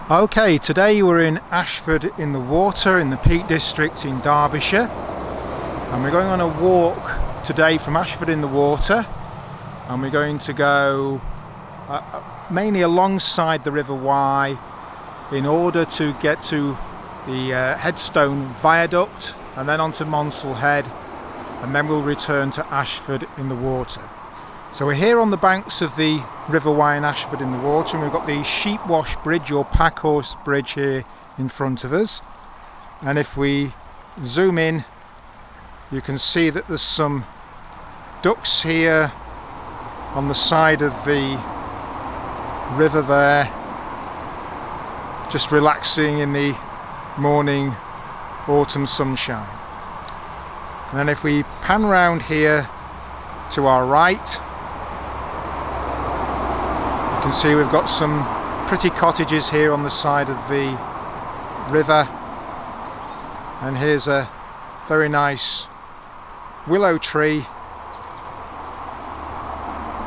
Okay, today we're in Ashford in the Water in the Peak District in Derbyshire, and we're going on a walk today from Ashford in the Water, and we're going to go mainly alongside the River Wye in order to get to the Headstone Viaduct and then onto Monsal Head, and then we'll return to Ashford in the Water. So we're here on the banks of the River Wye in Ashford in the Water, and we've got the Sheepwash Bridge or Packhorse Bridge here in front of us. And if we zoom in, you can see that there's some ducks here on the side of the river there, just relaxing in the morning autumn sunshine. And then if we pan round here to our right, you can see we've got some pretty cottages here on the side of the river, and here's a very nice willow tree,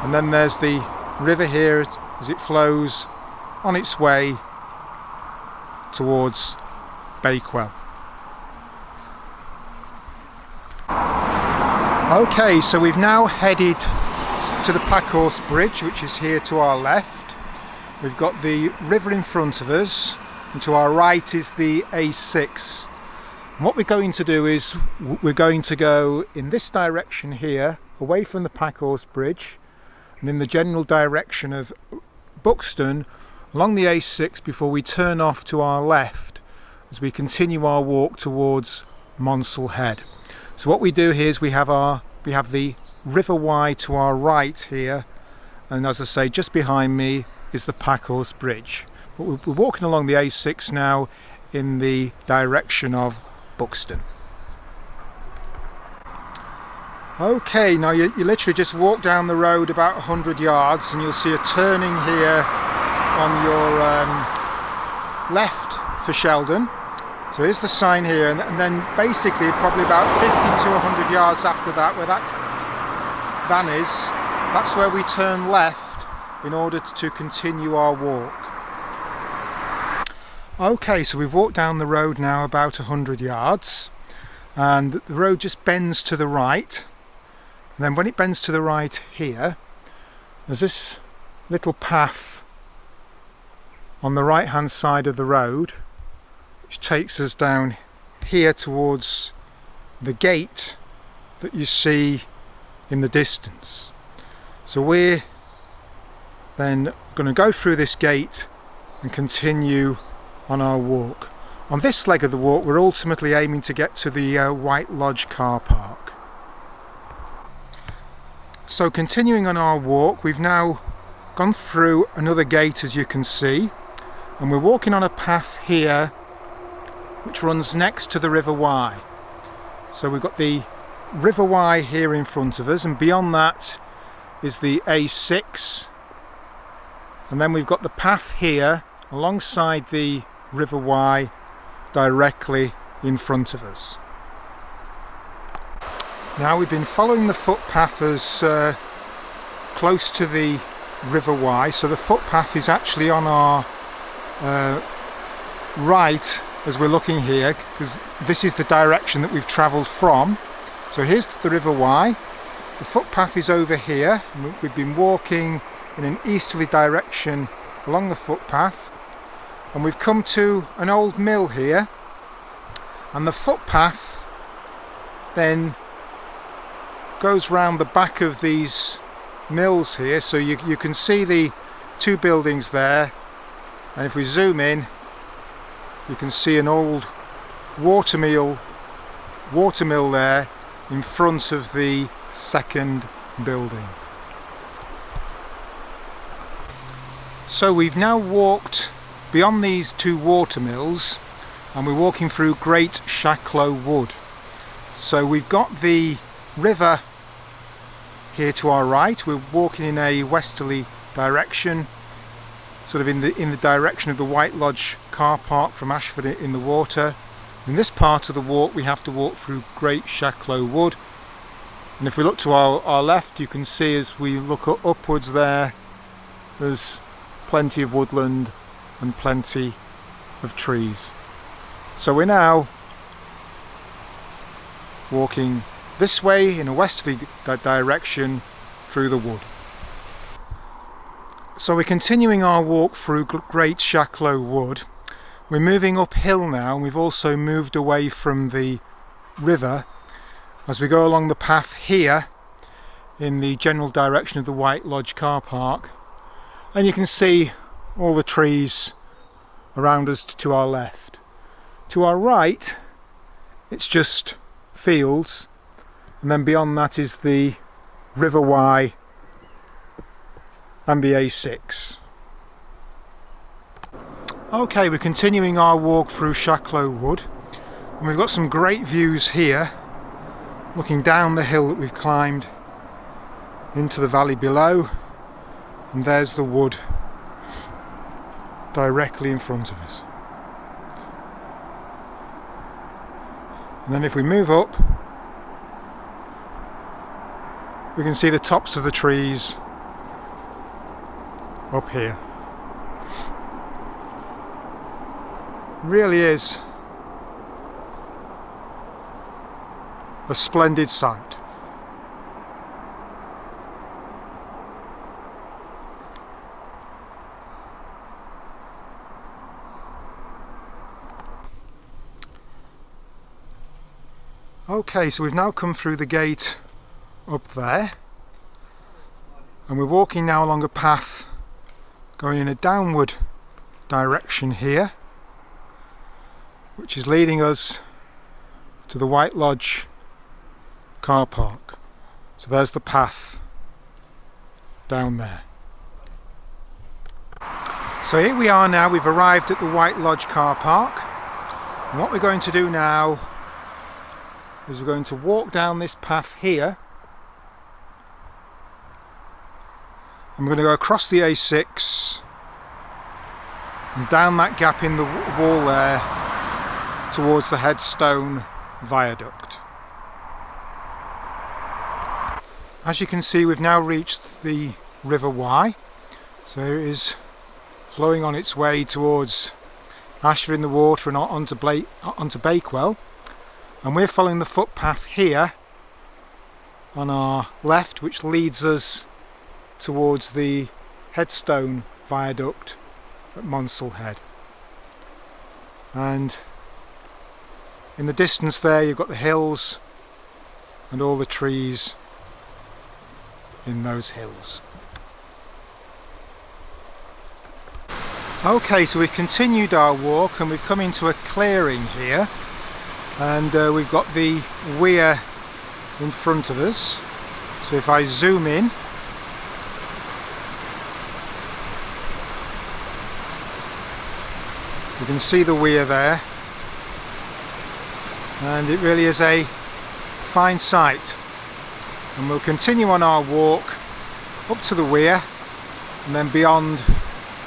and then there's the river here as it flows on its way towards Bakewell. Okay, so we've now headed to the Packhorse Bridge, which is here to our left. We've got the river in front of us, and to our right is the A6. And what we're going to do is we're going to go in this direction here, away from the Packhorse Bridge, and in the general direction of Buxton along the A6 before we turn off to our left as we continue our walk towards Monsal Head. So what we do here is we have the River Wye to our right here, and as I say, just behind me is the Packhorse Bridge. But we're walking along the A6 now in the direction of Buxton. Okay, now you literally just walk down the road about 100 yards and you'll see a turning here on your left for Sheldon. So here's the sign here, and then basically probably about 50 to 100 yards after that, where that van is, that's where we turn left in order to continue our walk. Okay, so we've walked down the road now about 100 yards, and the road just bends to the right, and then when it bends to the right here, there's this little path on the right hand side of the road which takes us down here towards the gate that you see in the distance. So we're then going to go through this gate and continue on our walk. On this leg of the walk we're ultimately aiming to get to the White Lodge car park. So continuing on our walk, we've now gone through another gate, as you can see, and we're walking on a path here which runs next to the River Wye. So we've got the River Wye here in front of us, and beyond that is the A6, and then we've got the path here alongside the River Wye directly in front of us. Now we've been following the footpath as close to the River Wye, so the footpath is actually on our right as we're looking here, because this is the direction that we've travelled from. So here's the River Wye, the footpath is over here, and we've been walking in an easterly direction along the footpath, and we've come to an old mill here, and the footpath then goes round the back of these mills here, so you can see the two buildings there, and if we zoom in you can see an old watermill there in front of the second building. So we've now walked beyond these two watermills and we're walking through Great Shacklow Wood. So we've got the river here to our right, we're walking in a westerly direction, sort of in the direction of the White Lodge car park from Ashford in the Water. In this part of the walk we have to walk through Great Shacklow Wood, and if we look to our left you can see as we look upwards there's plenty of woodland and plenty of trees. So we're now walking this way in a westerly direction through the wood. So we're continuing our walk through Great Shacklow Wood. We're moving uphill now, and we've also moved away from the river as we go along the path here in the general direction of the White Lodge car park. And you can see all the trees around us to our left. To our right, it's just fields, and then beyond that is the River Wye and the A6. Okay, we're continuing our walk through Shacklow Wood, and we've got some great views here, looking down the hill that we've climbed into the valley below, and there's the wood directly in front of us. And then if we move up, we can see the tops of the trees up here. Really is a splendid sight. Okay, so we've now come through the gate up there, and we're walking now along a path going in a downward direction here, which is leading us to the White Lodge car park. So there's the path down there. So here we are now, we've arrived at the White Lodge car park, and what we're going to do now is we're going to walk down this path here, and we're going to go across the A6 and down that gap in the wall there towards the Headstone Viaduct. As you can see, we've now reached the River Wye, so it is flowing on its way towards Ashford in the Water and onto Bakewell. And we're following the footpath here on our left, which leads us towards the Headstone Viaduct at Monsal Head. And in the distance there you've got the hills and all the trees in those hills. Okay, so we've continued our walk and we've come into a clearing here. And we've got the weir in front of us. So if I zoom in, you can see the weir there, and it really is a fine sight. And we'll continue on our walk up to the weir and then beyond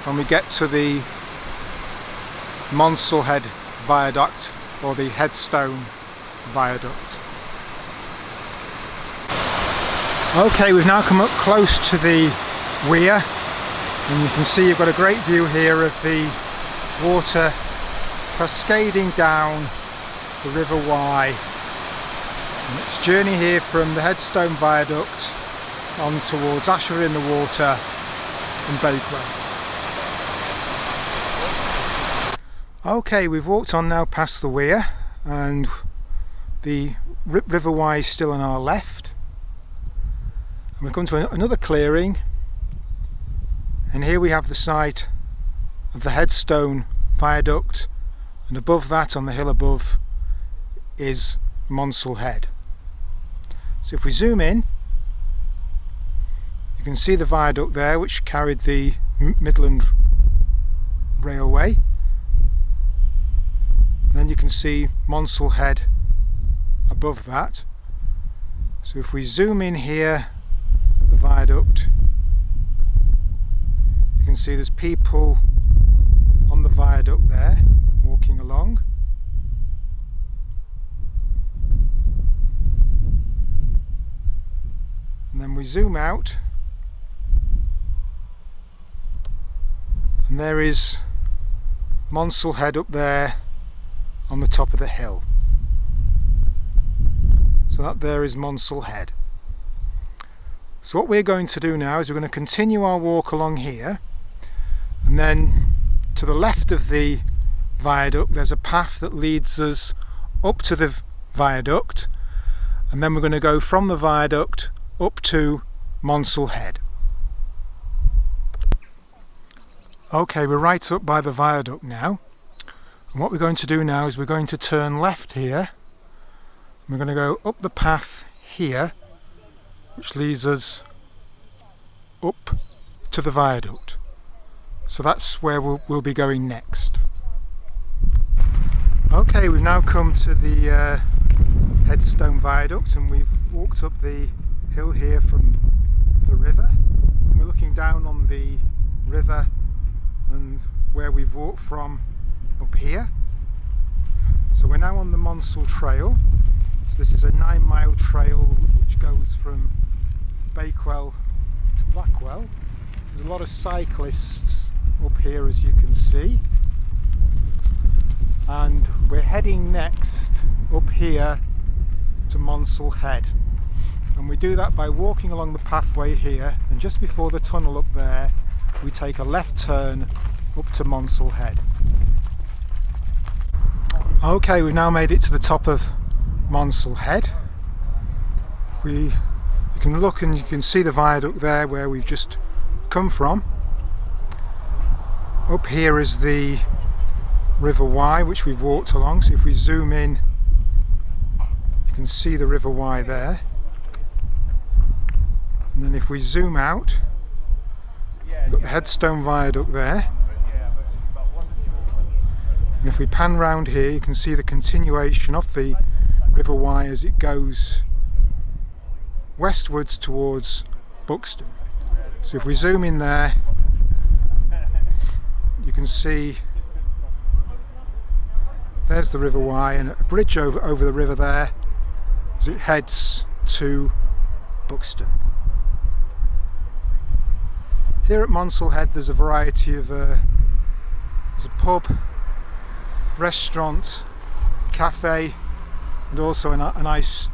when we get to the Monsal Head Viaduct, or the Headstone Viaduct. Okay, we've now come up close to the weir, and you can see you've got a great view here of the water cascading down the River Wye. And its journey here from the Headstone Viaduct on towards Ashford in the Water and Bakewell. Okay, we've walked on now past the weir, and the River Wye is still on our left. And we've come to another clearing, and here we have the site of the Headstone Viaduct, and above that, on the hill above, is Monsal Head. So if we zoom in, you can see the viaduct there, which carried the Midland Railway. And then you can see Monsal Head above that. So if we zoom in here, the viaduct, you can see there's people on the viaduct there walking along. And then we zoom out, and there is Monsal Head up there on the top of the hill. So that there is Monsal Head. So what we're going to do now is we're going to continue our walk along here, and then to the left of the viaduct there's a path that leads us up to the viaduct, and then we're going to go from the viaduct up to Monsal Head. Okay, we're right up by the viaduct now, and what we're going to do now is we're going to turn left here. We're going to go up the path here, which leads us up to the viaduct. So that's where we'll be going next. Okay, we've now come to the Headstone Viaduct, and we've walked up the hill here from the river, and we're looking down on the river and where we've walked from up here. So we're now on the Monsal Trail. So this is a 9-mile trail which goes from Bakewell to Blackwell. There's a lot of cyclists up here, as you can see, and we're heading next up here to Monsal Head, and we do that by walking along the pathway here, and just before the tunnel up there we take a left turn up to Monsal Head. Okay, we've now made it to the top of Monsal Head. You can look and you can see the viaduct there where we've just come from. Up here is the River Wye, which we've walked along, so if we zoom in you can see the River Wye there, and then if we zoom out we've got the Headstone Viaduct there, and if we pan round here you can see the continuation of the River Wye as it goes westwards towards Buxton. So if we zoom in there you can see there's the River Wye and a bridge over the river there as it heads to Buxton. Here at Monsal Head there's a variety of there's a pub, restaurant, cafe, and also a nice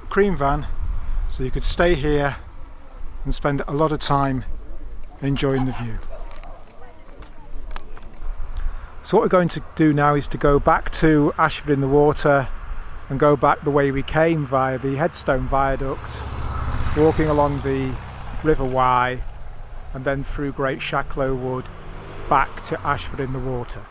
cream van, so you could stay here and spend a lot of time enjoying the view. So what we're going to do now is to go back to Ashford in the Water and go back the way we came via the Headstone Viaduct, walking along the River Wye and then through Great Shacklow Wood back to Ashford in the Water.